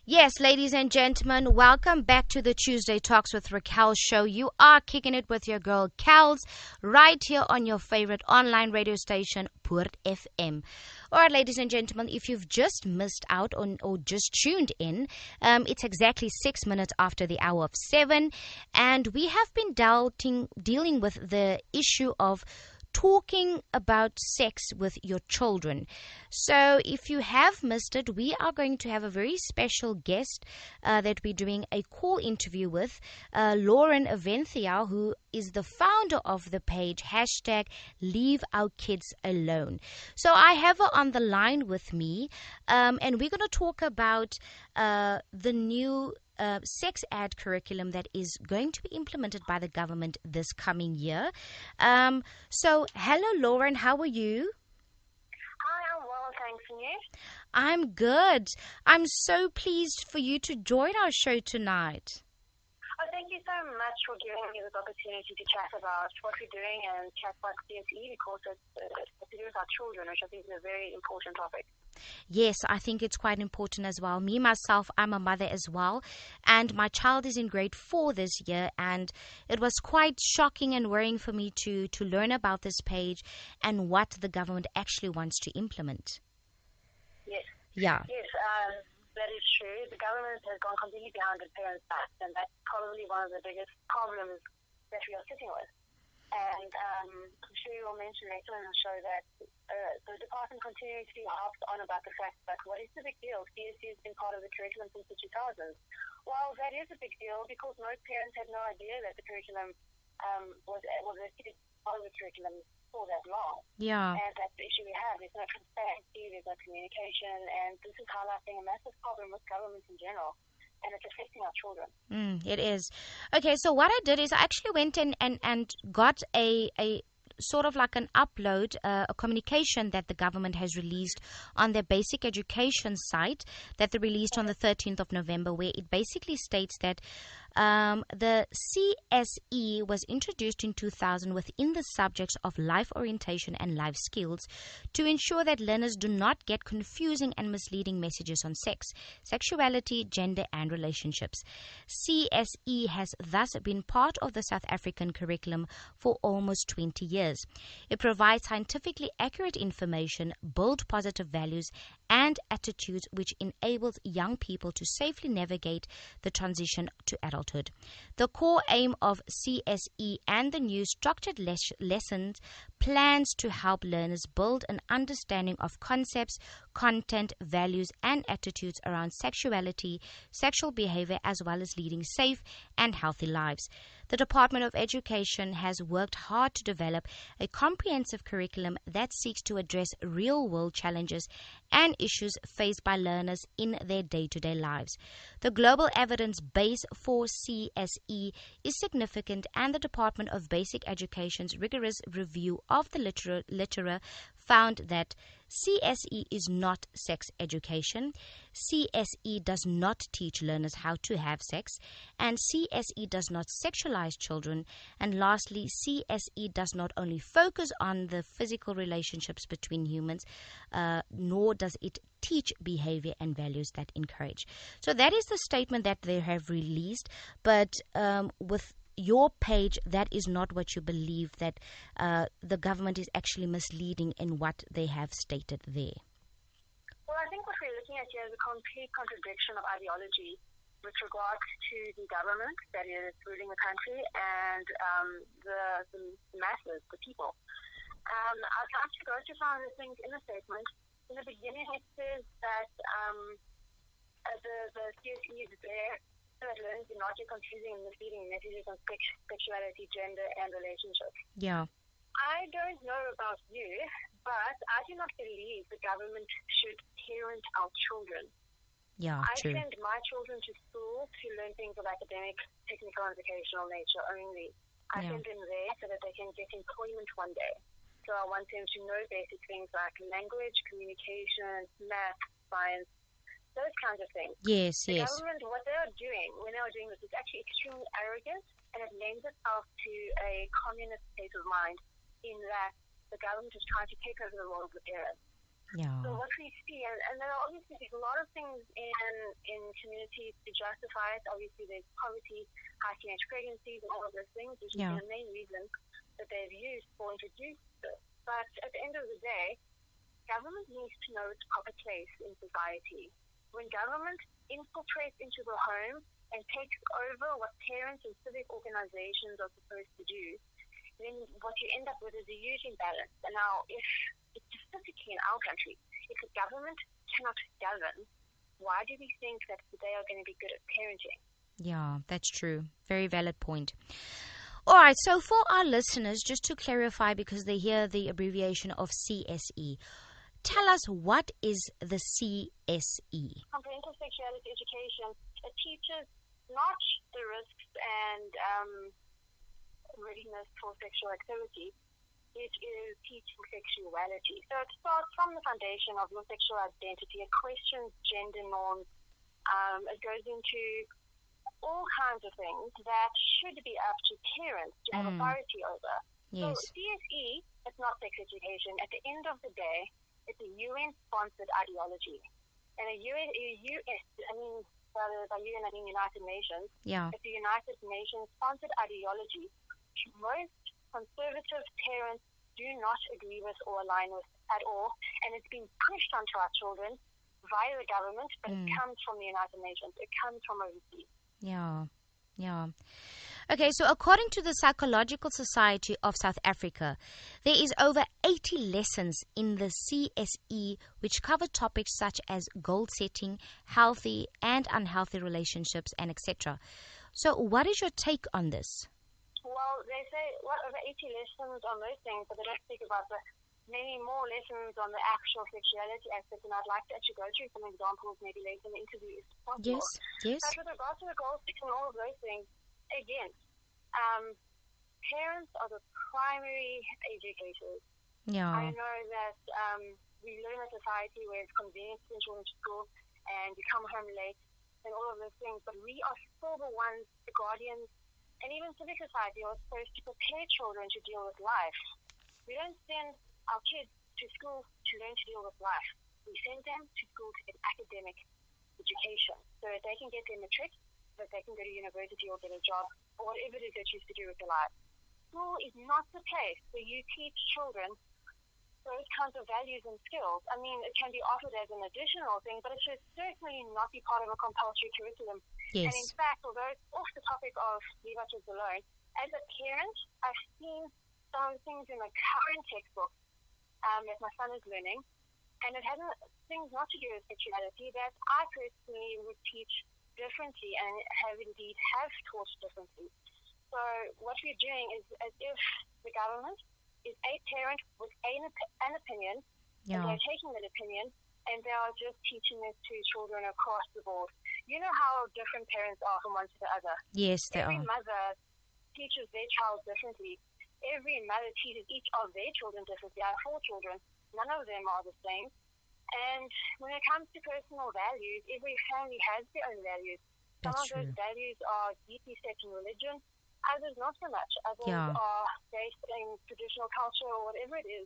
Yes, ladies and gentlemen, welcome back to the Tuesday Talks with Raquel show. You are kicking it with your girl, Kels, right here on your favorite online radio station, Poort FM. All right, ladies and gentlemen, if you've just missed out on or just tuned in, it's exactly 6 minutes after the hour of 7, and we have been dealing with the issue of talking about sex with your children. So if you have missed it, we are going to have a very special guest that we're doing a call interview with, Lauren Aventhia, who is the founder of the page hashtag Leave Our Kids Alone. So I have her on the line with me, and we're going to talk about the new sex ed curriculum that is going to be implemented by the government this coming year. So, hello, Lauren. How are you? Hi, I'm well, thanks. And you? I'm good. I'm so pleased for you to join our show tonight. Oh, thank you so much for giving me this opportunity to chat about what we're doing and chat about CSE because it's to do with our children, which I think is a very important topic. Yes, I think it's quite important as well. Me, myself, I'm a mother as well, and my child is in grade 4 this year, and it was quite shocking and worrying for me to learn about this page and what the government actually wants to implement. Yes. Yeah. Yes, that is true. The government has gone completely behind the parents' backs, and that's probably one of the biggest problems that we are sitting with. And I'm sure you will mention later in the show that the department continuously harps on about the fact that what is the big deal? CSE has been part of the curriculum since the 2000s. Well, that is a big deal because most parents had no idea that the curriculum was part of the curriculum for that long. Yeah. And that's the issue we have. There's no transparency, there's no communication, and this is highlighting a massive problem with government in general. And it's affecting our children. It is. Okay, so what I did is I actually went and got a sort of like an upload, a communication that the government has released on their basic education site that they released on the 13th of November, where it basically states that the CSE was introduced in 2000 within the subjects of life orientation and life skills to ensure that learners do not get confusing and misleading messages on sex, sexuality, gender, and relationships. CSE has thus been part of the South African curriculum for almost 20 years. It provides scientifically accurate information, build positive values and attitudes, which enables young people to safely navigate the transition to adulthood. The core aim of CSE and the new structured lessons plans to help learners build an understanding of concepts, content, values, and attitudes around sexuality, sexual behavior, as well as leading safe and healthy lives. The Department of Education has worked hard to develop a comprehensive curriculum that seeks to address real-world challenges and issues faced by learners in their day-to-day lives. The global evidence base for CSE is significant, and the Department of Basic Education's rigorous review of the literature found that CSE is not sex education. CSE does not teach learners how to have sex, and CSE does not sexualize children. And lastly, CSE does not only focus on the physical relationships between humans, nor does it teach behavior and values that encourage. So that is the statement that they have released, but with your page, that is not what you believe, that the government is actually misleading in what they have stated there. Well, I think what we're looking at here is a complete contradiction of ideology with regards to the government that is ruling the country and the masses, the people. I'd like to go to some of the things in the statement. In the beginning, it says that the CSE is there so that learners do not get confusing and misleading messages on sexuality, gender, and relationships. Yeah. I don't know about you, but I do not believe the government should parent our children. Yeah, true. I send my children to school to learn things of academic, technical, and vocational nature only. I send them there so that they can get employment one day. So I want them to know basic things like language, communication, math, science, those kinds of things. Yes, the yes. government, what they are doing when they are doing this, is actually extremely arrogant, and it lends itself to a communist state of mind in that the government is trying to take over the role of the parents. Yeah. So what we see, and there are obviously a lot of things in sexuality to justify it. Obviously, there's poverty, high teenage pregnancies, and all of those things, which is the main reason that they've used for introducing this. But at the end of the day, government needs to know its proper place in society. When government infiltrates into the home and takes over what parents and civic organizations are supposed to do, then what you end up with is a huge imbalance. And now, if specifically in our country, if the government cannot govern, why do we think that they are going to be good at parenting? Yeah, that's true. Very valid point. All right, so for our listeners, just to clarify, because they hear the abbreviation of CSE, tell us, what is the CSE? Comprehensive Sexuality Education. It teaches not the risks and readiness for sexual activity. It is teaching sexuality. So it starts from the foundation of your sexual identity. It questions gender norms. It goes into all kinds of things that should be up to parents to have authority over. Yes. So CSE, it's not sex education. At the end of the day, it's a UN-sponsored ideology. And by UN, I mean United Nations. Yeah. It's a United Nations-sponsored ideology. Most conservative parents do not agree with or align with at all. And it's being pushed onto our children via the government, but it comes from the United Nations. It comes from overseas. Yeah. Okay, so according to the Psychological Society of South Africa, there is over 80 lessons in the CSE which cover topics such as goal setting, healthy and unhealthy relationships, and etc. So what is your take on this? Well, they say, over 80 lessons on those things, but they don't speak about the many more lessons on the actual sexuality aspect, and I'd like to actually go through some examples maybe later in the interview if possible. Yes. But with regards to the goal setting and all of those things, again, parents are the primary educators. Yeah. I know that we live in a society where it's convenient to send children to school and you come home late and all of those things, but we are still the ones, the guardians, and even civic society are supposed to prepare children to deal with life. We don't send our kids to school to learn to deal with life. We send them to school to get academic education so that they can get their matric, so that they can go to university or get a job or whatever it is they choose to do with their life. School is not the place where you teach children those kinds of values and skills. I mean, it can be offered as an additional thing, but it should certainly not be part of a compulsory curriculum. Yes. And in fact, although it's off the topic of leave our kids alone, as a parent, I've seen some things in the current textbook that my son is learning, and it has things not to do with sexuality that I personally would teach differently and have taught differently. So what we're doing is as if the government is a parent with an opinion, and they're taking that opinion, and they are just teaching it to children across the board. You know how different parents are from one to the other. Yes, they Every are. mother teaches their child differently. Every mother teaches each of their children differently. I have 4 children. None of them are the same. And when it comes to personal values, every family has their own values. Some of those values are deeply set in religion. Others not so much. Others are based in traditional culture or whatever it is.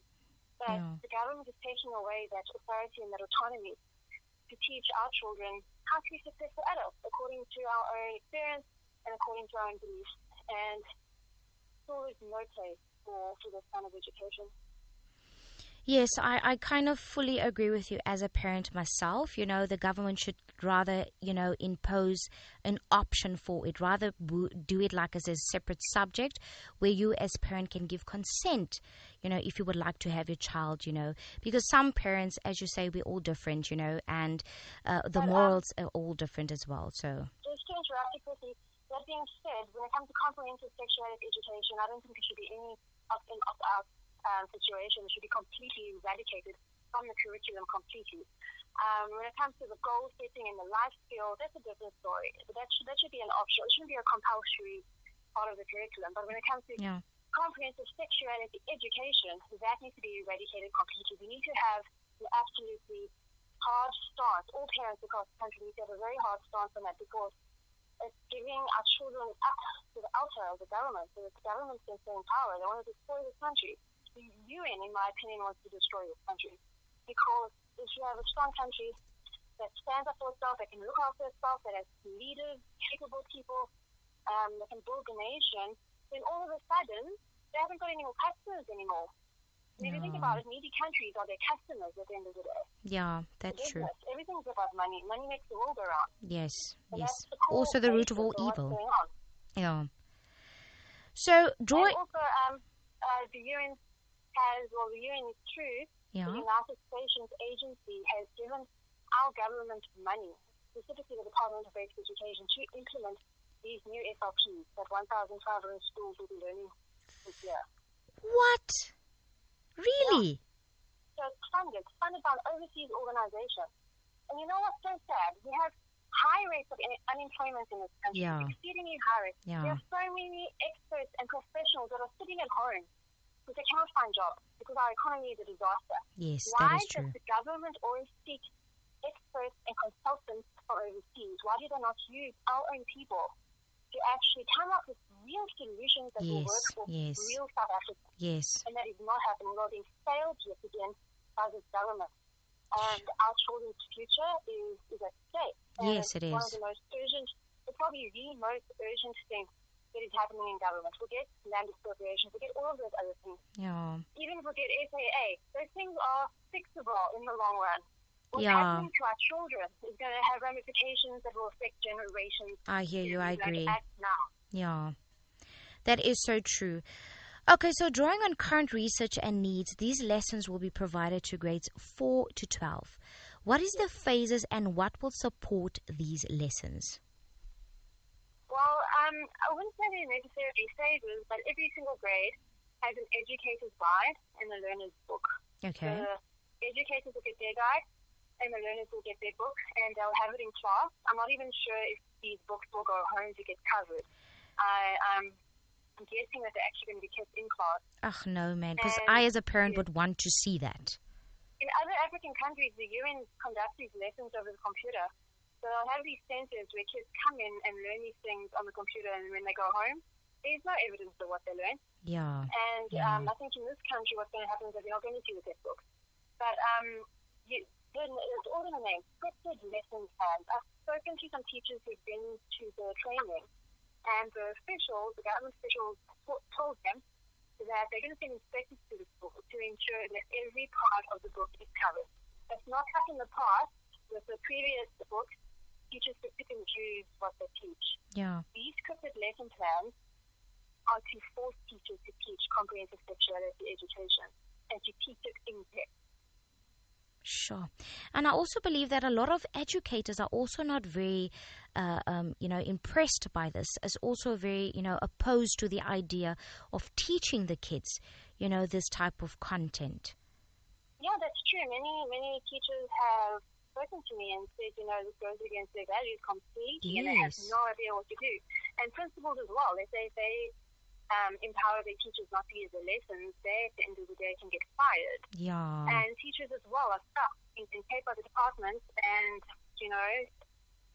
But the government is taking away that authority and that autonomy to teach our children how to be successful adults according to our own experience and according to our own beliefs. And school is no place for this kind of education. Yes, I kind of fully agree with you as a parent myself. You know, the government should rather, impose an option for it, rather do it like as a separate subject where you as parent can give consent, if you would like to have your child, because some parents, as you say, we're all different, and the morals are all different as well. So just to interrupt you quickly, that being said, when it comes to comprehensive sexuality education, I don't think there should be any opt-in, opt-out situation. It should be completely eradicated from the curriculum completely. When it comes to the goal setting and the life skill, that's a different story. That should be an option. It shouldn't be a compulsory part of the curriculum. But when it comes to comprehensive sexuality education, that needs to be eradicated completely. We need to have an absolutely hard stance. All parents across the country need to have a very hard stance on that, because it's giving our children up to the altar of the government. So the government can stay in power. They want to destroy this country. The UN, in my opinion, wants to destroy this country. Because if you have a strong country, that stands up for itself, that can look after itself, that has leaders, capable people, that can build a nation, then all of a sudden, they haven't got any more customers anymore. And if you think about it, needy countries are their customers at the end of the day. Yeah, that's true. Everything's about money. Money makes the world go round. Yes, And yes. that's the core Also the root of basis all what's evil. going on. Yeah. So, And also, the UN the UN is true. Yeah. The United Nations Agency has given our government money, specifically the Department of Basic Education, to implement these new SRPs that 1,500 schools will be learning this year. What? Really? Yeah. So it's funded by an overseas organization. And you know what's so sad? We have high rates of unemployment in this country, exceedingly high rates. Yeah. There are so many experts and professionals that are sitting at home because they cannot find jobs because our economy is a disaster. Yes, Why that is true. does the government always seek experts and consultants from overseas? Why do they not use our own people to actually come up with real solutions that will work for real South Africans? Yes. And that is not happening. We're being failed yet again by this government. And our children's future is at stake. And Yes, it is. One of the most urgent, it's probably the most urgent thing that is happening in government. Forget land expropriation, forget all of those other things. Yeah. Even forget SAA. Those things are fixable in the long run. What's Yeah. happening to our children is going to have ramifications that will affect generations. I hear you. I agree. Act now. Yeah. That is so true. Okay, so drawing on current research and needs, these lessons will be provided to grades 4 to 12. What is the phases and what will support these lessons? Well, I wouldn't say they're necessarily phases, but every single grade has an educator's guide and a learner's book. Okay. The educators will get their guide and the learners will get their book and they'll have it in class. I'm not even sure if these books will go home to get covered. I'm guessing that they're actually going to be kept in class. Ugh, no, man, because I as a parent would want to see that. In other African countries, the UN conducts these lessons over the computer. So they'll have these centers where kids come in and learn these things on the computer, and when they go home, there's no evidence of what they learn. Yeah. And I think in this country what's going to happen is that they're not going to see the textbooks. But it's all in the name, scripted lesson plans. I've spoken to some teachers who've been to the training, and the officials, the government officials, told them that they're going to send inspectors to the school to ensure that every part of the book is covered. That's not like in the past with the previous books. Teachers could pick and choose what they teach. Yeah. These scripted lesson plans are to force teachers to teach comprehensive sexuality education and to teach it in depth. Sure. And I also believe that a lot of educators are also not very, impressed by this, as also very, opposed to the idea of teaching the kids, this type of content. Yeah, that's true. Many teachers have spoken to me and said, this goes against their values completely, and they have no idea what to do. And principals as well. They say if they empower their teachers not to use the lessons, they, at the end of the day, can get fired. Yeah. And teachers as well are stuck in paid by the department and,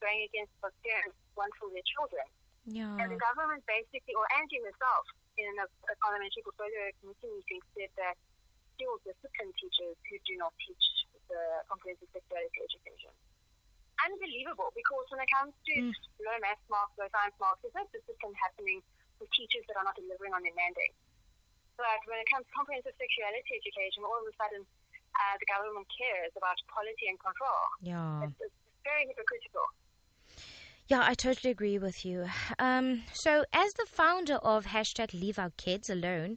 going against what parents want for their children. Yeah. And the government basically, or Angie herself, in a parliamentary portfolio committee meeting, said that she will discipline teachers who do not teach the comprehensive sexuality education. Unbelievable, because when it comes to low maths marks, low science marks, there's no discipline happening for teachers that are not delivering on their mandate. But when it comes to comprehensive sexuality education, all of a sudden the government cares about quality and control. Yeah. It's very hypocritical. Yeah, I totally agree with you. So as the founder of #LeaveOurKidsAlone,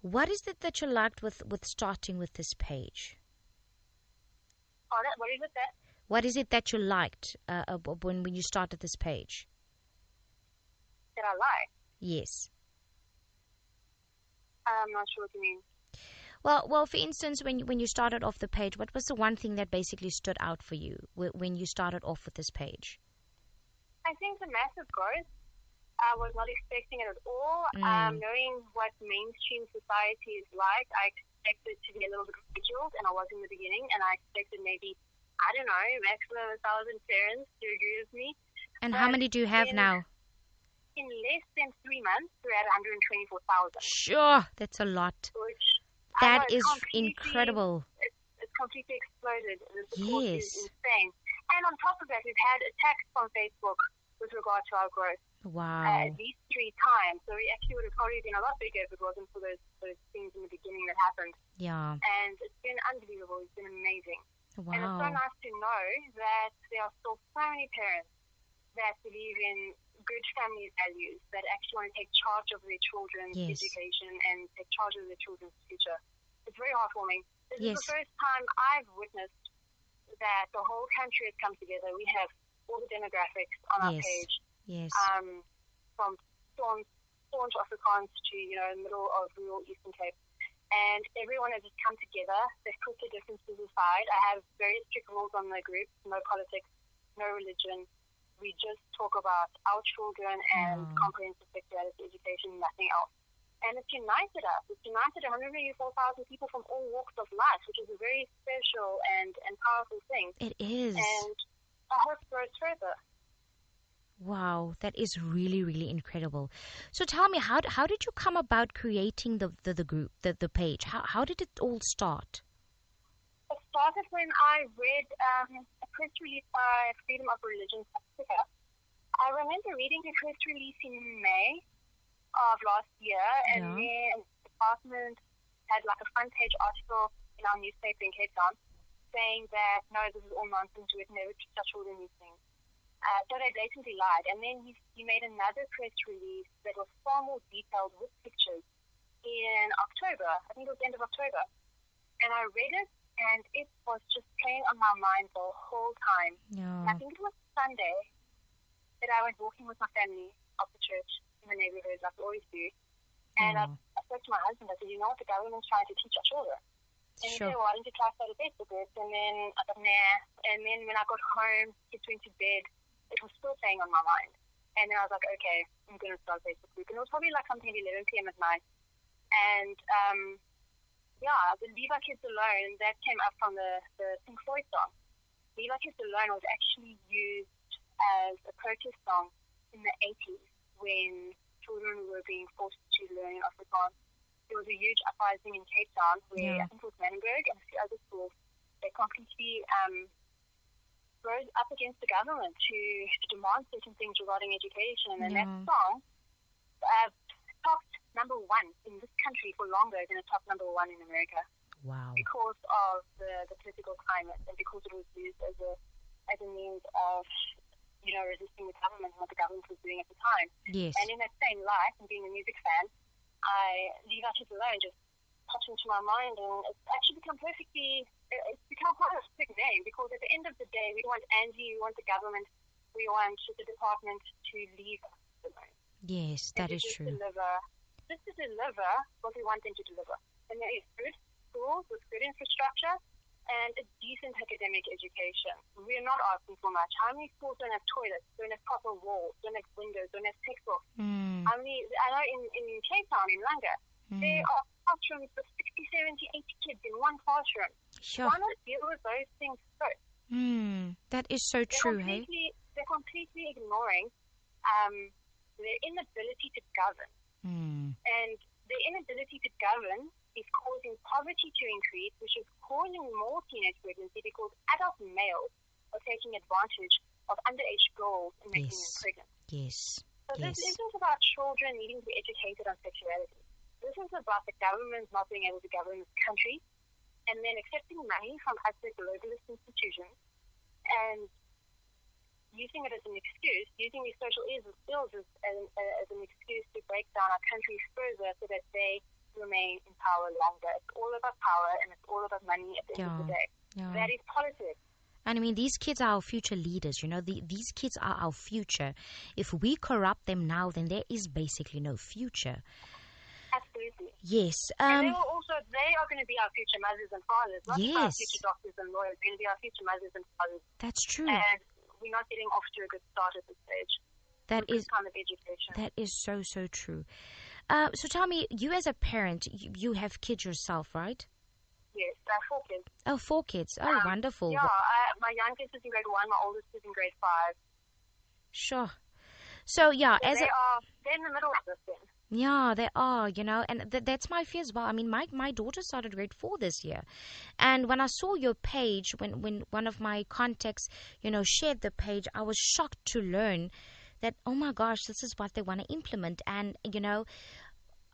what is it that you liked with starting with this page? What is it that? What is it that you liked when you started this page? That I like? Yes. I'm not sure what you mean. Well, for instance, when you started off the page, what was the one thing that basically stood out for you when you started off with this page? I think the massive growth. I was not expecting it at all. Knowing what mainstream society is like, I expected to be a little bit ridiculed, and I was in the beginning, and I expected maybe, I don't know, maximum 1,000 parents to agree with me. And how many do you have now? In less than 3 months, we're at 124,000. Sure, that's a lot. That is incredible. It's completely exploded. The support is insane. And on top of that, we've had attacks on Facebook with regard to our growth. Wow. At least 3 times. So we actually would have probably been a lot bigger if it wasn't for those things in the beginning that happened. Yeah. And it's been unbelievable. It's been amazing. Wow. And it's so nice to know that there are still so many parents that believe in good family values, that actually want to take charge of their children's education and take charge of their children's future. It's very heartwarming. This is the first time I've witnessed that the whole country has come together. We have all the demographics on our page. Yes. From staunch Afrikaans to, middle of rural Eastern Cape. And everyone has just come together. They've put their differences aside. I have very strict rules on the group. No politics, no religion. We just talk about our children and comprehensive sexuality education, nothing else. And it's united us. It's united 184,000 people from all walks of life, which is a very special and powerful thing. It is. And I hope it grows further. Wow, that is really, really incredible. So tell me, how did you come about creating the group, the page? How did it all start? It started when I read a press release by Freedom of Religion South Africa. I remember reading the press release in May of last year, and then the department had like a front page article in our newspaper in Cape Town saying that, no, this is all nonsense, we would never touch all these things. So they blatantly lied. And then he made another press release that was far more detailed with pictures in October. I think it was the end of October. And I read it, and it was just playing on my mind the whole time. Yeah. And I think it was Sunday that I went walking with my family up the church in the neighborhood, like we always do. And I spoke to my husband. I said, you know what, the government's trying to teach our children. And he said, well, why didn't you try to start a Facebook group? And then I thought, nah. And then when I got home, kids went to bed, it was still playing on my mind. And then I was like, okay, I'm going to start a Facebook group. And it was probably like something at 11 p.m. at night. And, the Leave Our Kids Alone, that came up from the Pink Floyd song. Leave Our Kids Alone was actually used as a protest song in the 80s when children were being forced to learn Afrikaans. There was a huge uprising in Cape Town where I think it was Manenberg and a few other schools, they completely rose up against the government to demand certain things regarding education. And that song topped number 1 in this country for longer than it topped number 1 in America. Wow. Because of the political climate and because it was used as a means of, resisting the government and what the government was doing at the time. Yes. And in that same light, and being a music fan, Leave Our Kids Alone just popped into my mind, and it's actually become quite a big name, because at the end of the day, we want Angie, we want the government, we want the department to leave us alone. Yes, that is true. Just to deliver what we want them to deliver. And there is good schools with good infrastructure and a decent academic education. We're not asking for much. How many schools don't have toilets, don't have proper walls, don't have windows, don't have textbooks? I know in Cape Town, in Langa, there are classrooms with 60, 70, 80 kids in one classroom. Sure. Why not deal with those things first? That is so true, hey? They're completely ignoring their inability to govern. And their inability to govern is causing poverty to increase, which is causing more teenage pregnancy because adult males are taking advantage of underage girls and making them pregnant. Yes. So this isn't about children needing to be educated on sexuality. This is about the government not being able to govern this country and then accepting money from other globalist institutions and using it as an excuse, using these social ills as an excuse to break down our country further so that they remain in power longer. It's all about power and it's all about money at the end of the day. That is politics. And I mean, these kids are our future leaders, these kids are our future. If we corrupt them now, then there is basically no future. Absolutely. Yes. And they are going to be our future mothers and fathers, not just our future doctors and lawyers. They're going to be our future mothers and fathers. That's true. And we're not getting off to a good start at this stage. That is kind of education. That is so, so true. So tell me, you as a parent, you have kids yourself, right? Yes, I have 4 kids. Oh, 4 kids. Oh, wonderful. Yeah, my youngest is in grade 1, my oldest is in grade 5. Sure. So, yeah, they're in the middle of this thing. Yeah, they are, and that's my fear as well. I mean, my daughter started grade 4 this year. And when I saw your page, when one of my contacts, shared the page, I was shocked to learn that, oh my gosh, this is what they want to implement. And,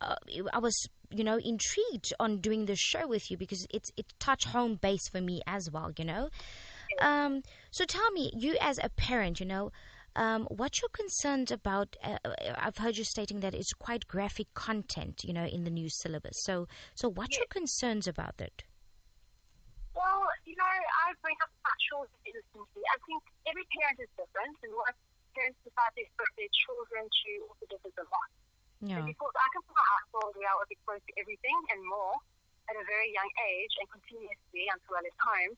uh, I was, intrigued on doing this show with you because it touched home base for me as well. So tell me, you as a parent, what you're concerned about. I've heard you stating that it's quite graphic content, in the new syllabus. So what's Yes. your concerns about it? Well, I bring up my children innocently. I think every parent is different, and what parents decide to expect their children to also differs a lot. And Yeah, because I come from a household where I was exposed to everything and more at a very young age and continuously until I left home,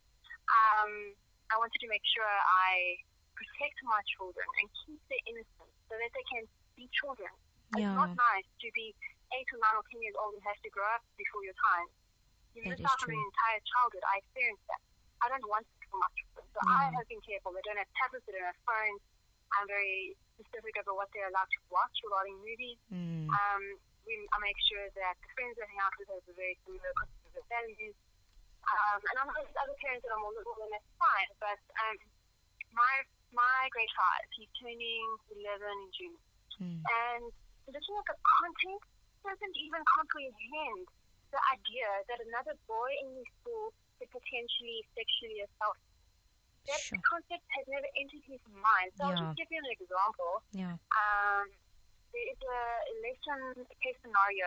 I wanted to make sure I protect my children and keep their innocence so that they can be children. It's not yeah, nice to be 8 or 9 or 10 years old and have to grow up before your time. You that miss is out on an true. entire childhood. I experienced that. I don't want it for my children. So I Yeah. have been careful. They don't have tablets, they don't have phones. I'm very specific about what they're allowed to watch regarding movies. Mm. I make sure that the friends they hang out with have a very similar conservative values. And I'm not other parents that are more liberal, and that's fine. But my grade 5, he's turning 11 in June. Mm. And looking at the content doesn't even comprehend the idea that another boy in his school could potentially sexually assault. That Sure. concept has never entered his mind. So I'll Yeah. just give you an example. Yeah. There is a case scenario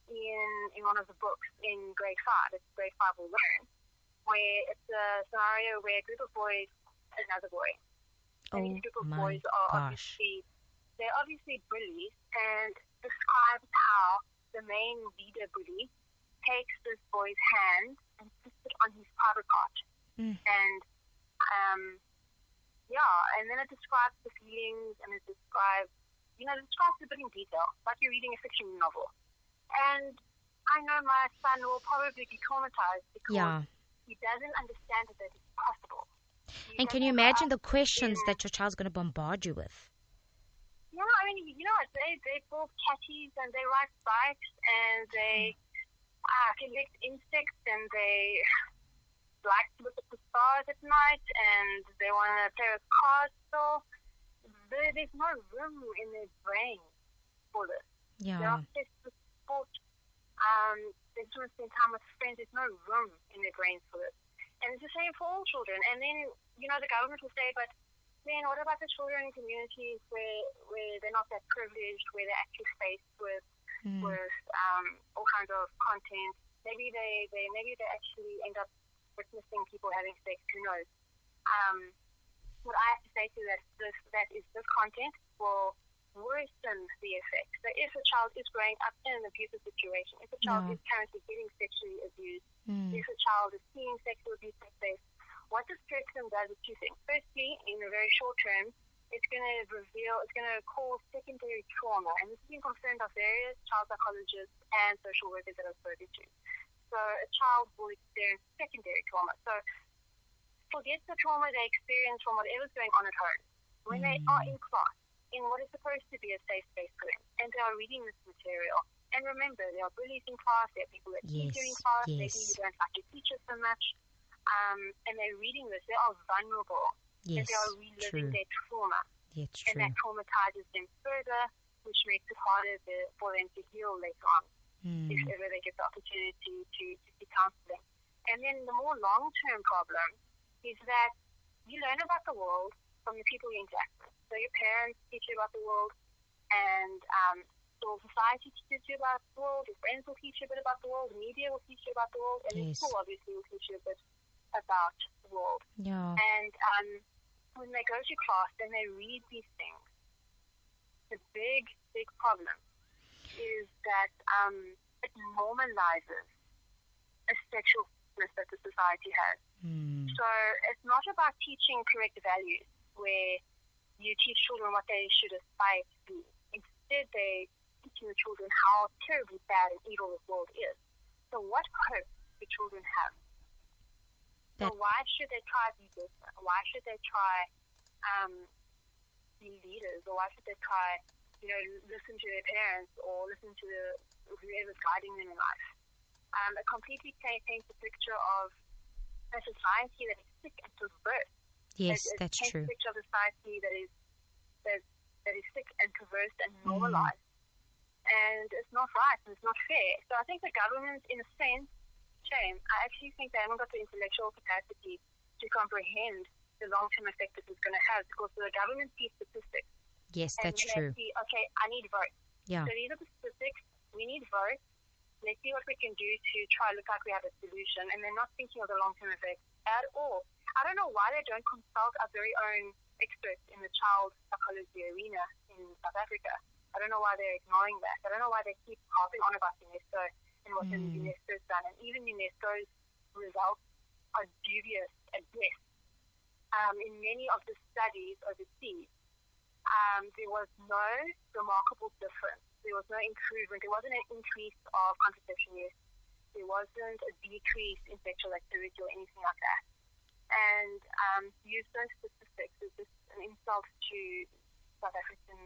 in one of the books in grade 5. It's grade 5 will learn, where it's a scenario where a group of boys, another boy, and Oh these group of my boys are gosh. they're obviously bullies, and describes how the main leader bully takes this boy's hand and puts it on his private part. Mm. And and then it describes the feelings, and it describes it a bit in detail, like you're reading a fiction novel. And I know my son will probably be traumatized because Yeah. he doesn't understand that it's possible. He And can doesn't you grow imagine up the questions in that your child's going to bombard you with? Yeah, I mean, what? They build catties and they ride bikes and they collect insects and they like to look at the stars at night and they want to play with cars. So there's no room in their brain for this. They're Yeah. obsessed with sport. They just want to spend time with friends. There's no room in their brains for this. And it's the same for all children. And then, the government will say, but then what about the children in communities where they're not that privileged, where they're actually faced with Mm. all kinds of content? Maybe they actually end up witnessing people having sex. Who knows? What I have to say to that is this content will worsen the effect. So if a child is growing up in an abusive situation, if a child Yeah. is currently getting sexually abused, Mm. if a child is seeing sexual abuse take place, what this curriculum does is two things. Firstly, in a very short term, it's going to cause secondary trauma. And this has been confirmed by various child psychologists and social workers that I've spoken to. So a child will experience secondary trauma. So forget the trauma they experience from whatever's going on at home. When they are in class, in what is supposed to be a safe space for them, and they are reading this material. And remember, there are bullies in class, there are people that tease you in Yes. class, maybe you Yes. don't like your teacher so much, and they're reading this, they are vulnerable, and Yes. they are reliving True. their trauma, It's and that true. traumatizes them further, which makes it harder for them to heal later on, if Mm. ever they get the opportunity to see counseling. And then the more long-term problem is that you learn about the world from the people you interact with. So your parents teach you about the world, and so society teaches you about the world, your friends will teach you a bit about the world, the media will teach you about the world, and then Yes. school obviously will teach you a bit about the world. Yeah. And when they go to class and they read these things, the big problem is that it normalizes a sexualness that the society has. Mm. So it's not about teaching correct values where you teach children what they should aspire to be. Instead, they teaching the children how terribly bad and evil this world is. So what hope do children have? So That. why should they try to be different? Why should they try be leaders? Or why should they try listen to their parents or listen to whoever's guiding them in life. It completely paints a picture of a society that is sick and perverse. Yes, it that's paints true. a picture of a society that is sick and perverse and normalized. And it's not right and it's not fair. So I think the government, in a sense, shame. I actually think they haven't got the intellectual capacity to comprehend the long-term effect this is going to have, because the government sees statistics. Yes, And that's then true. they see, okay, I need votes. Yeah. So these are the statistics. We need votes. Let's see what we can do to try to look like we have a solution. And they're not thinking of the long-term effects at all. I don't know why they don't consult our very own experts in the child psychology arena in South Africa. I don't know why they're ignoring that. I don't know why they keep harping on about UNESCO and what UNESCO's done. And even UNESCO's results are dubious at best. In many of the studies overseas, there was no remarkable difference. There was no improvement. There wasn't an increase of contraception use. There wasn't a decrease in sexual activity or anything like that. And use those statistics is just an insult to South African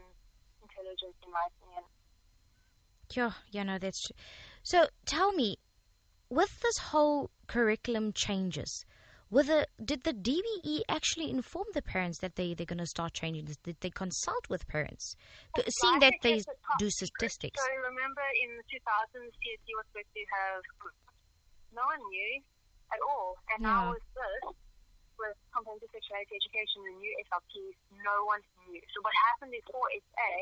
intelligence, in my opinion. Yeah, that's true. So tell me, with this whole curriculum changes, did the DBE actually inform the parents that they're going to start changing this? Did they consult with parents? Seeing that they do statistics. So remember in the 2000s, CSE was supposed to have, no one knew at all. And now with this, with complementary sexuality education and new SLPs, no one knew. So what happened is 4SA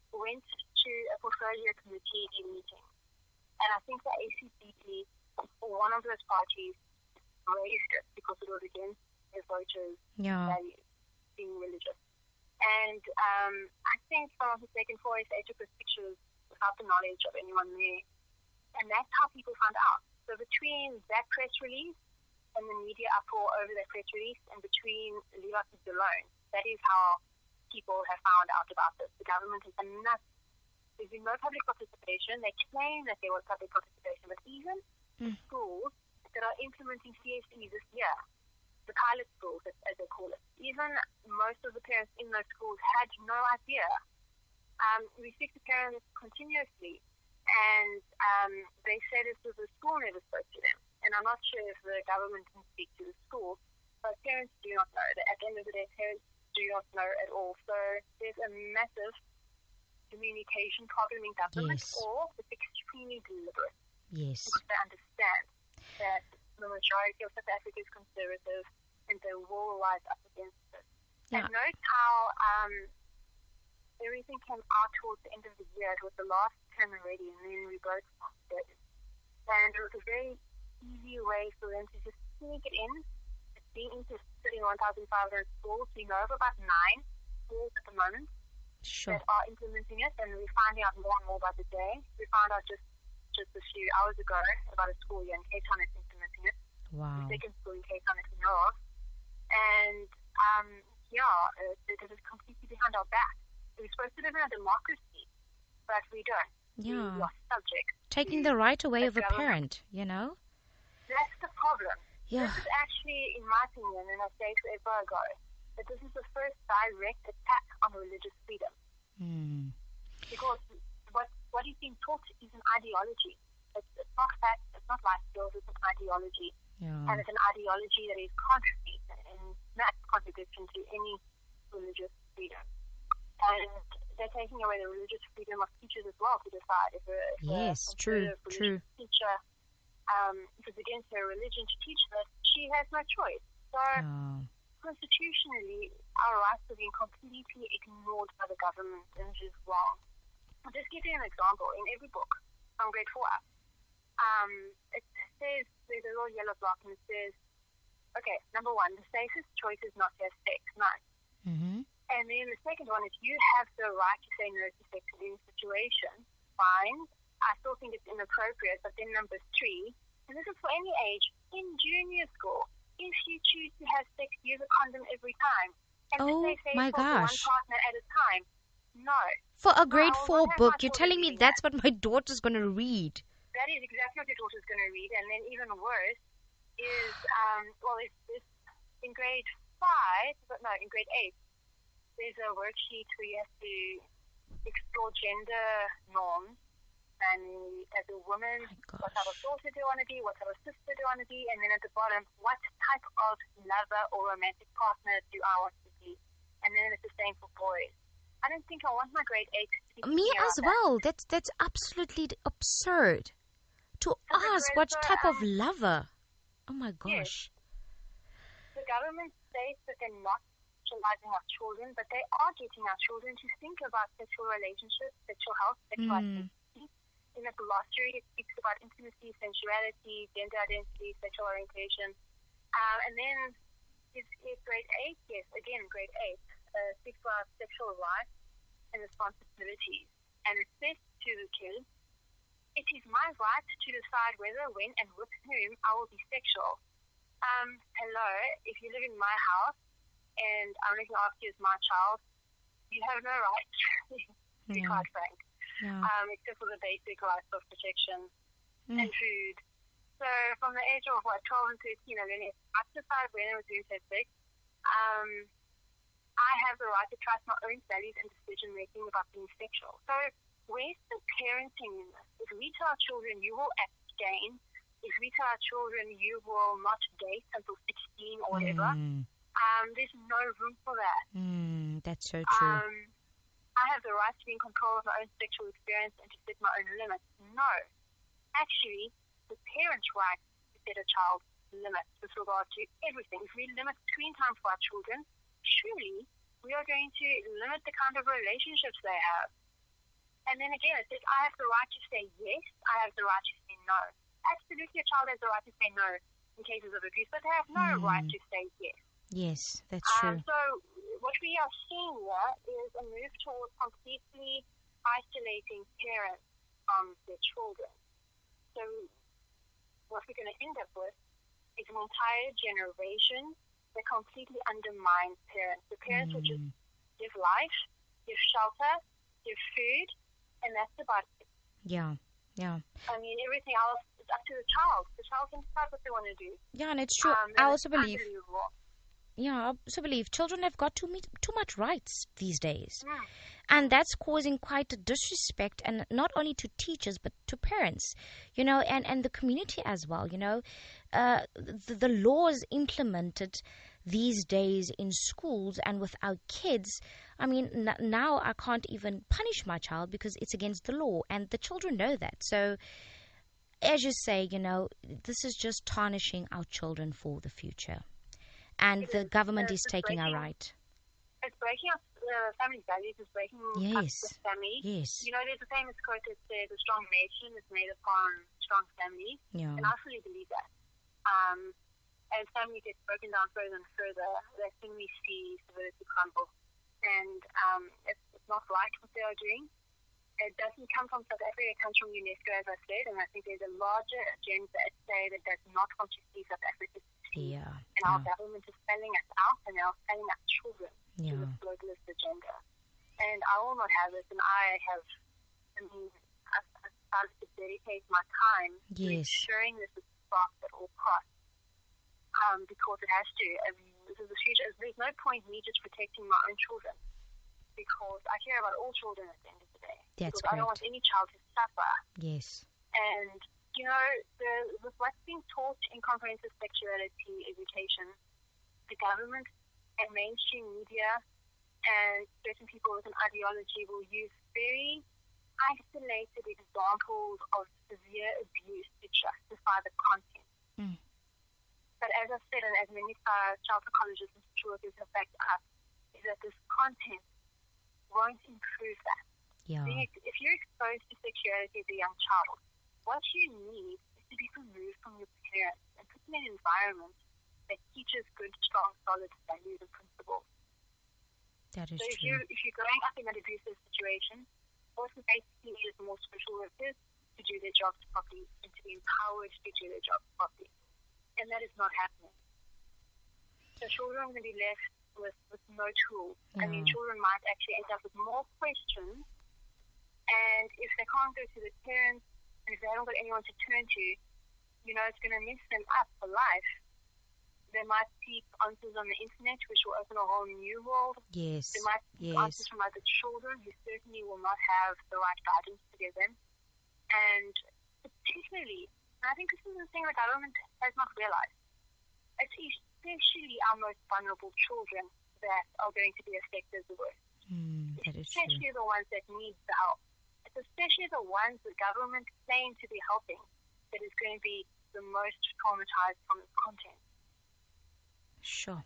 went to a portfolio committee meeting. And I think the ACCP, or one of those parties, raised it because it was against their voters' values, being religious. And I think, if I'm not mistaken, 4SA took those pictures without the knowledge of anyone there. And that's how people found out. So between that press release and the media uproar over that press release, and between leave us alone, that is how people have found out about this. The government has done nothing. There's been no public participation. They claim that there was public participation, but even the schools that are implementing CSE this year, the pilot schools, as they call it, even most of the parents in those schools had no idea. We speak to parents continuously, and they say this was the school never spoke to them. And I'm not sure if the government can speak to the school, but parents do not know. At the end of the day, parents do not know at all. So there's a massive communication problem in government, or it's extremely deliberate. Yes. Because they understand that the majority of South Africa is conservative, and they will rise up against it. And note how everything came out towards the end of the year. It was the last term already, and then we both started. And it was a very easy way for them to just sneak it in. It's being interested in 1,500 schools. We know of about 9 schools at the moment that are implementing it, and we're finding out more and more by the day. We found out just a few hours ago about a school here in Cape Town that's implementing it. Wow. The second school in Cape Town that we know of. And it is completely behind our back. We're supposed to live in a democracy, but we don't. Yeah. We are subject. Taking the right away of a parent, That's the problem. Yeah. This is actually, in my opinion, and I say forever ago, that this is the first direct attack on religious freedom. Because what is being taught is an ideology. It's not fact, it's not life skills, it's an ideology. Yeah. And it's an ideology that is contrary and not contradiction to any religious freedom. And they're taking away the religious freedom of teachers as well to decide if a true. teacher, if it's against her religion to teach this, she has no choice. So constitutionally, our rights are being completely ignored by the government, and it is wrong. I'll just give you an example. In every book from grade 4 up, it says, there's a little yellow block, and it says, okay, number 1, the safest choice is not to have sex. Nice. And then the second one is, you have the right to say no to sex in any situation. Fine. I still think it's inappropriate. But then number 3, and this is for any age, in junior school, if you choose to have sex, use a condom every time. And stay faithful to one partner at a time. No. For a grade 4 book, you're telling me that's what my daughter's going to read. That is exactly what your daughter's going to read. And then even worse is, it's in grade 5, but no, in grade 8, there's a worksheet where you have to explore gender norms. And as a woman, what type of daughter do you want to be? What type of sister do you want to be? And then at the bottom, what type of lover or romantic partner do I want to be? And then it's the same for boys. I don't think I want my grade 8 to be Me as well. that. That's absolutely absurd. To So ask what type of lover. Oh my gosh. Yes. The government states that they're not sexualizing our children, but they are getting our children to think about sexual relationships, sexual health, sexual identity. In the glossary, it speaks about intimacy, sensuality, gender identity, sexual orientation. And then is grade 8, yes, again, grade 8, speaks about sexual rights and responsibilities. And it says to the kids, it is my right to decide whether, when, and with whom I will be sexual. Hello, if you live in my house and I'm looking after you as my child, you have no right, to be quite frank. Yeah. Except for the basic rights of protection and food. So from the age of 12 and 13, I learned to decide when I was doing sex. I have the right to trust my own values and decision making about being sexual. So where's the parenting in this? If we tell our children you will abstain, if we tell our children you will not date until 16 or whatever, there's no room for that. That's so true. I have the right to be in control of my own sexual experience and to set my own limits. No. Actually, the parent's right to set a child's limits with regard to everything. If we limit screen time for our children, surely we are going to limit the kind of relationships they have. And then again, it says, I have the right to say yes, I have the right to say no. Absolutely, a child has the right to say no in cases of abuse, but they have no right to say yes. Yes, that's true. So what we are seeing here is a move towards completely isolating parents from their children. So what we're going to end up with is an entire generation that completely undermines parents. The parents will just give life, give shelter, give food, and that's about it. Yeah. I mean, everything else is up to the child. The child can decide what they want to do. Yeah, and it's true. I also believe. Yeah, I also believe children have got too much rights these days. And that's causing quite a disrespect, and not only to teachers, but to parents, and the community as well, the laws implemented these days in schools and with our kids. I mean, now I can't even punish my child because it's against the law, and the children know that. So, as you say, this is just tarnishing our children for the future. And the government is taking our right. It's breaking up family values, it's breaking up the family. Yes. There's a famous quote that says, a strong nation is made upon strong families. Yeah. And I fully believe that. As family gets broken down further and further, that's when we see civility crumble. And it's not right what they are doing. It doesn't come from South Africa, it comes from UNESCO, as I said, and I think there's a larger agenda at play that does not want to see South Africa succeed. Yeah. And our government is selling us out, and they are selling our children to this globalist agenda. And I will not have it, and I've started to dedicate my time to ensuring this is stopped at all costs, because it has to. I mean, this is the future. There's no point in me just protecting my own children, because I care about all children at the end of the day. That's because I don't want any child to suffer. Yes. And, with what's being taught in comprehensive sexuality education, the government and mainstream media and certain people with an ideology will use very isolated examples of severe abuse to justify the content. But as I said, and as many child psychologists and social workers have backed up, is that this content won't improve that. Yeah. If you're exposed to sexuality as a young child, what you need is to be removed from your parents and put in an environment that teaches good, strong, solid values and principles. That is true. true. If you're growing up in an abusive situation, what we basically need is more social workers to do their jobs properly and to be empowered to do their jobs properly. And that is not happening. So children are going to be left with no tools. I mean, children might actually end up with more questions, and if they can't go to the parents, and if they haven't got anyone to turn to, it's going to mess them up for life. They might seek answers on the internet, which will open a whole new world. Yes. They might seek Yes. answers from other children who certainly will not have the right guidance to give them. And particularly, and I think this is the thing the government has not realized, it's especially our most vulnerable children that are going to be affected the worst. That is true. Especially the ones that need the help. It's especially the ones the government claims to be helping that is going to be the most traumatized from its content. Sure.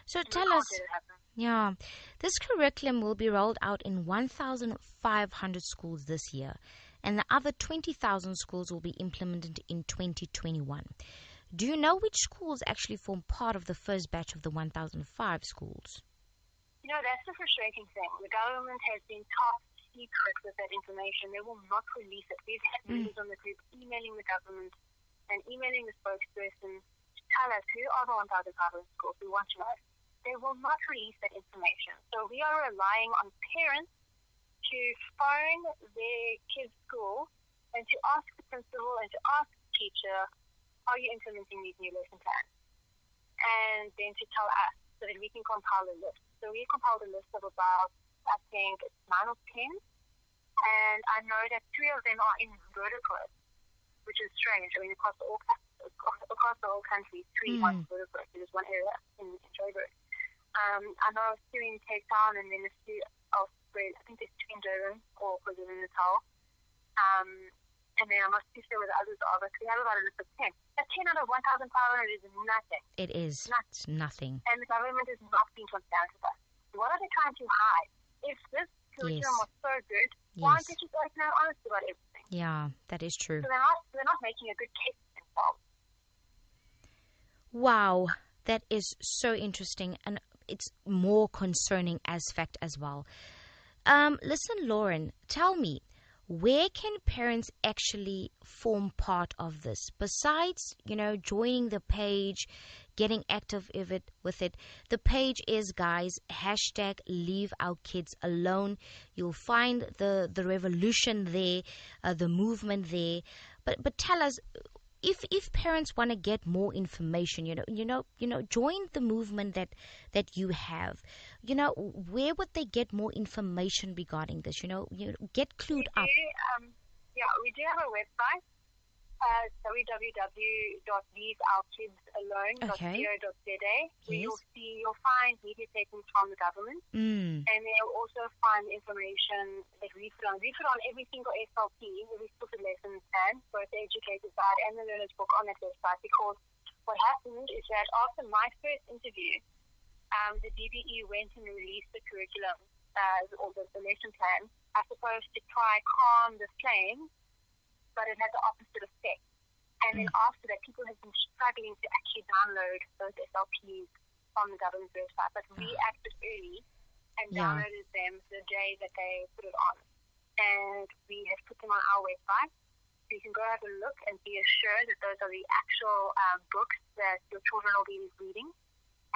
So And we tell can't us, let it happen. yeah, this curriculum will be rolled out in 1,500 schools this year, and the other 20,000 schools will be implemented in 2021. Do you know which schools actually form part of the first batch of the 1,005 schools? You know, that's the frustrating thing. The government has been top secret with that information. They will not release it. We've had members on the group emailing the government and emailing the spokesperson to tell us who are the 1,500 schools. We want to know. They will not release that information. So we are relying on parents to phone their kids' school and to ask the principal and to ask the teacher, are you implementing these new lesson plans? And then to tell us so that we can compile a list. So we compiled a list of about, I think, 9 or 10. And I know that 3 of them are in Vertical, which is strange. I mean, across the whole country, 3 are in Vertical. There's one area in Joburg. I know 2 in Cape Town, and then a few elsewhere. I think there's 2 in Durban or KwaZulu-Natal. And then I'm not too sure where the others are, but we have about a list of 10. That 10 out of 1,500 is nothing. It is. Nothing. It's nothing. And the government is not being transparent with us. What are they trying to hide? If this curriculum was so good, why aren't they just open and honest about everything? Yeah, that is true. So they're not making a good case for themselves. Wow, that is so interesting, and it's more concerning as fact as well. Listen, Lauren, tell me, where can parents actually form part of this? Besides, joining the page, getting active with it. The page is, guys, hashtag leave our kids alone. You'll find the revolution there, the movement there. But tell us, if parents want to get more information, join the movement that you have. Where would they get more information regarding this? Get clued up. We do have a website, www.leaveourkidsalone.co.za, where you'll find media statements from the government, and then you'll also find information that we put on. We put on every single SLP, every stupid lesson plan, both the educator side and the learner's book on that website, because what happened is that after my first interview, the DBE went and released the curriculum, or the lesson plan, as opposed to try calm the flames, but it had the opposite effect. And then after that, people have been struggling to actually download those SLPs from the government website. But we acted early and downloaded them the day that they put it on. And we have put them on our website. So you can go have a look and be assured that those are the actual books that your children will be reading.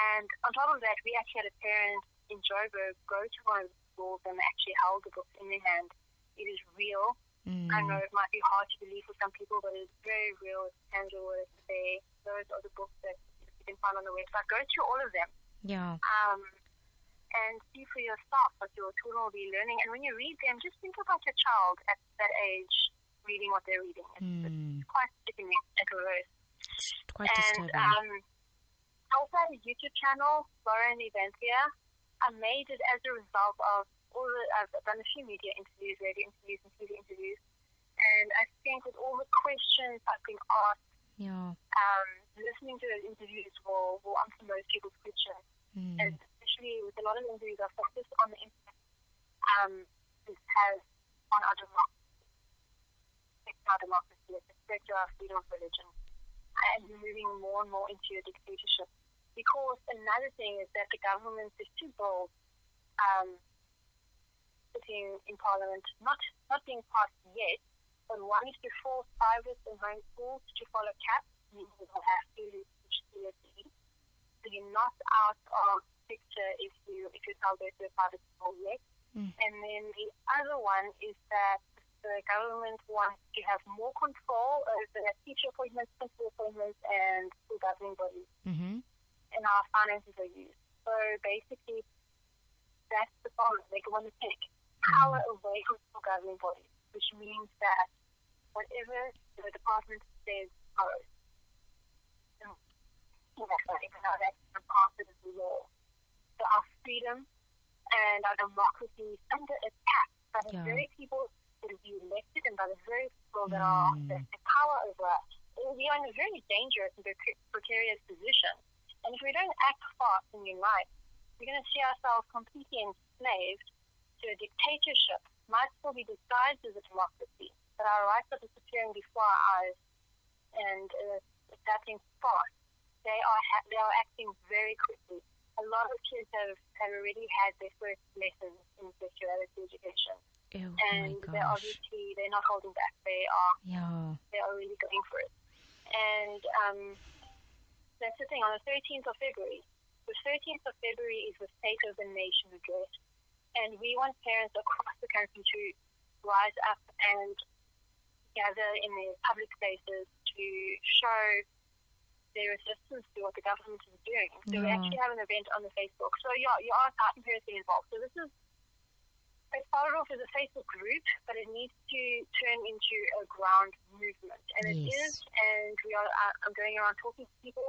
And on top of that, we actually had a parent in Joburg go to one of the schools and actually held the books in their hand. It is real. I know it might be hard to believe for some people, but it's very real. It's tangible. It's there. Those are the books that you can find on the website. Go through all of them. Yeah. And see for yourself what your children will be learning. And when you read them, just think about your child at that age reading what they're reading. It's quite sickening and gross. It's quite disturbing. I also have a YouTube channel, Lauren Evanthea. I made it as a result of I've done a few media interviews, radio interviews, and TV interviews, and I think with all the questions I've been asked, listening to those interviews will answer most people's questions. And especially with a lot of interviews, I've focused on the impact this has on our democracy, it's affected our freedom of religion, and moving more and more into a dictatorship. Because another thing is that the government is too bold. Sitting in Parliament, not being passed yet, but wanting to force private and home schools to follow CAP, meaning they will have to teach CSE. So you're not out of the picture if you tell go to a private school yet. And then the other one is that the government wants to have more control over teacher appointments, principal appointments, and school governing bodies. and our finances are used. So basically, that's the problem. They want to take power away from the governing bodies, which means that whatever the department says goes. Even though that's the part of the law. So our freedom and our democracy is under attack by the very people that are elected and by the very people that are the power over us. We are in a very dangerous and precarious position. And if we don't act fast and unite, we're going to see ourselves completely enslaved to a dictatorship. Might still be disguised as a democracy, but our rights are disappearing before our eyes, and it's happening fast. They are acting very quickly. A lot of kids have already had their first lessons in sexuality education. And they're not holding back. They are really going for it. And that's the thing. On the 13th of February, the 13th of February is the State of the Nation address. And we want parents across the country to rise up and gather in their public spaces to show their resistance to what the government is doing. So we actually have an event on the Facebook. So you are starting parents to get involved. So it started off as a Facebook group, but it needs to turn into a ground movement. And it is, and I'm going around talking to people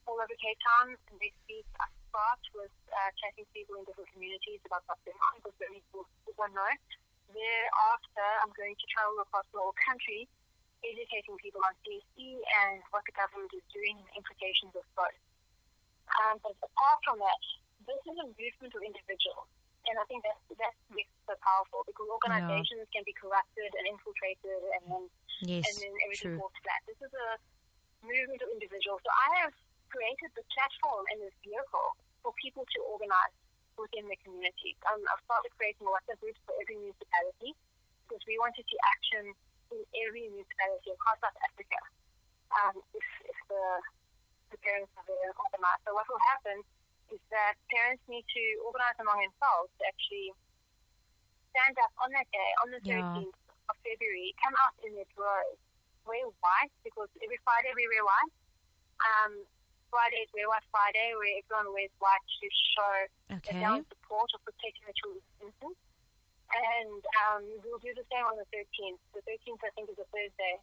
all over Cape Town, and this week I start with chatting to people in different communities about what's going on, because many people don't know. Thereafter, I'm going to travel across the whole country, educating people on CSE and what the government is doing and the implications of both. But apart from that, this is a movement of individuals. And I think that makes it so powerful, because organizations can be corrupted and infiltrated, and then everything falls flat. This is a movement of individuals. So I have created the platform and this vehicle for people to organize within the community. I've started creating WhatsApp groups for every municipality, because we want to see action in every municipality across South Africa if the parents are there and organized. So what will happen is that parents need to organize among themselves to actually stand up on that day, on the 13th of February, come out in their droves, wear white, because every Friday we wear white. Friday is Wear White Friday, where everyone wears white to show that they're in support of protecting the children's innocence. And we'll do the same on the 13th. The 13th, I think, is a Thursday.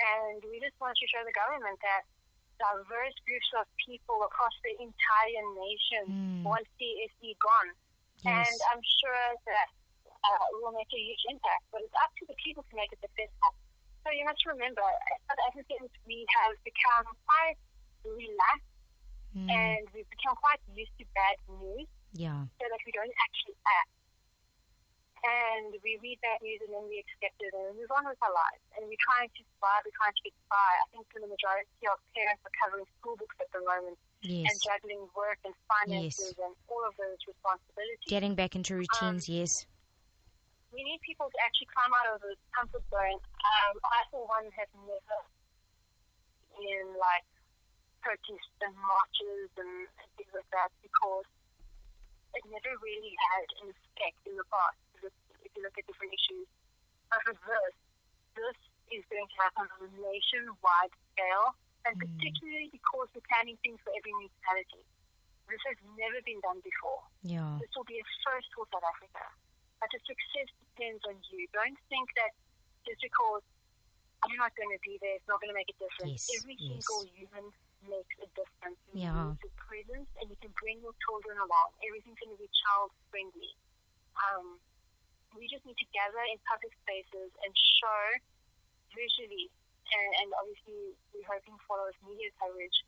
And we just want to show the government that diverse groups of people across the entire nation want CSE gone. And I'm sure that it will make a huge impact. But it's up to the people to make it successful. So you must remember, as South Africans, we have become quite relaxed and we've become quite used to bad news so that we don't actually act. And we read that news and then we accept it and move on with our lives. And we're trying to survive, we're trying to get by. I think the majority of parents are covering school books at the moment and juggling work and finances and all of those responsibilities. Getting back into routines, We need people to actually climb out of the comfort zone. I, for one, have never in protests and marches and things like that, because it never really had an effect in the past. If you look at different issues, but with this is going to happen on a nationwide scale, and particularly because we're planning things for every municipality. This has never been done before. This will be a first for South Africa. But the success depends on you. Don't think that just because you're not going to be there, it's not going to make a difference. Every single human makes a difference. You need your presence, and you can bring your children along. Everything's going to be child-friendly. We just need to gather in public spaces and show visually, and obviously we're hoping for a lot of media coverage,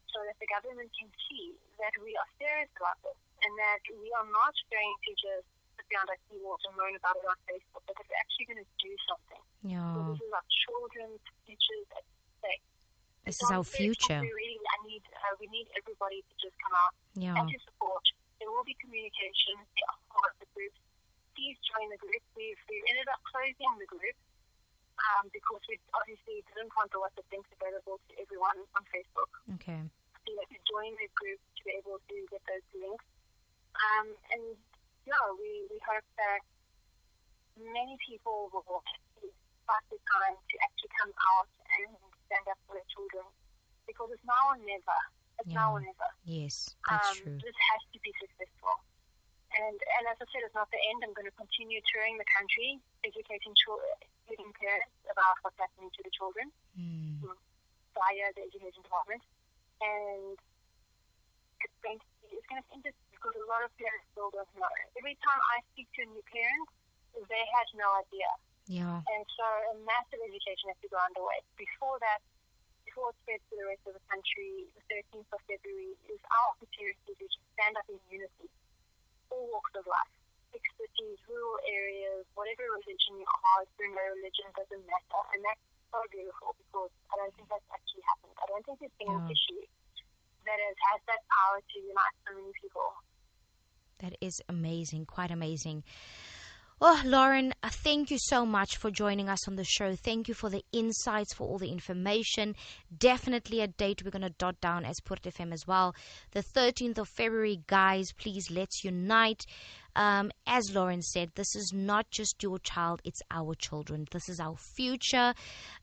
so that the government can see that we are serious about this, and that we are not going to just sit behind our keyboards and moan about it on Facebook, but that we're actually going to do something. So this is our children's futures at stake. This is our future. We need everybody to just come out and to support. There will be communication. There are the groups. Please join the group. We've ended up closing the group because we obviously didn't want the WhatsApp links available to everyone on Facebook. Okay. So you have to join the group to be able to get those links. We hope that many people will find the time to actually come out and stand up for their children, because it's now or never. It's now or never. Yes, that's true. This has to be successful. And as I said, it's not the end. I'm going to continue touring the country, educating parents about what's happening to the children via the education department. And it's going to be interesting because a lot of parents still don't know. Every time I speak to a new parent, they had no idea. Yeah. And so a massive education has to go underway. Before it spreads to the rest of the country, the 13th of February is our opportunity to stand up in unity. All walks of life, big cities, rural areas, whatever religion you are, through no religion doesn't matter. And that's so beautiful because I don't think that's actually happened. I don't think there's been an issue that has that power to unite so many people. That is amazing, quite amazing. Oh, Lauren, thank you so much for joining us on the show. Thank you for the insights, for all the information. Definitely a date we're going to dot down as Poort FM as well. The 13th of February, guys, please let's unite. As Lauren said, this is not just your child, it's our children. This is our future.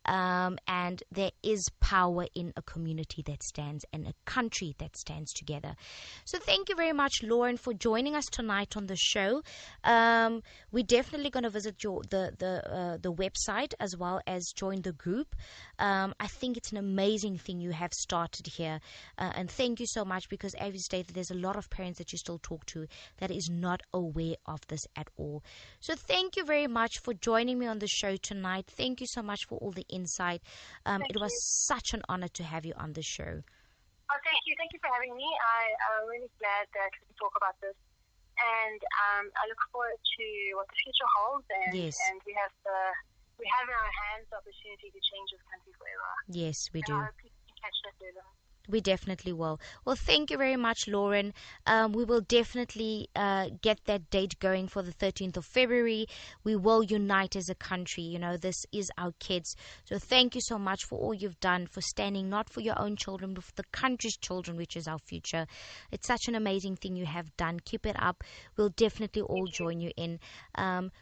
And there is power in a community that stands and a country that stands together. So thank you very much, Lauren, for joining us tonight on the show. We're definitely going to visit the website as well as join the group. I think it's an amazing thing you have started here. And thank you so much because, as you stated, there's a lot of parents that you still talk to that is not aware of this at all. So thank you very much for joining me on the show tonight. Thank you so much for all the insight. It was such an honor to have you on the show. Oh, thank you. Thank you for having me. I'm really glad that we can talk about this. And I look forward to what the future holds. And, and we have in our hands the opportunity to change this country forever. Yes, we do. I hope you can catch that later. We definitely will. Well, thank you very much, Lauren. We will definitely get that date going for the 13th of February. We will unite as a country. You know, this is our kids. So thank you so much for all you've done, for standing not for your own children, but for the country's children, which is our future. It's such an amazing thing you have done. Keep it up. We'll definitely all join you in.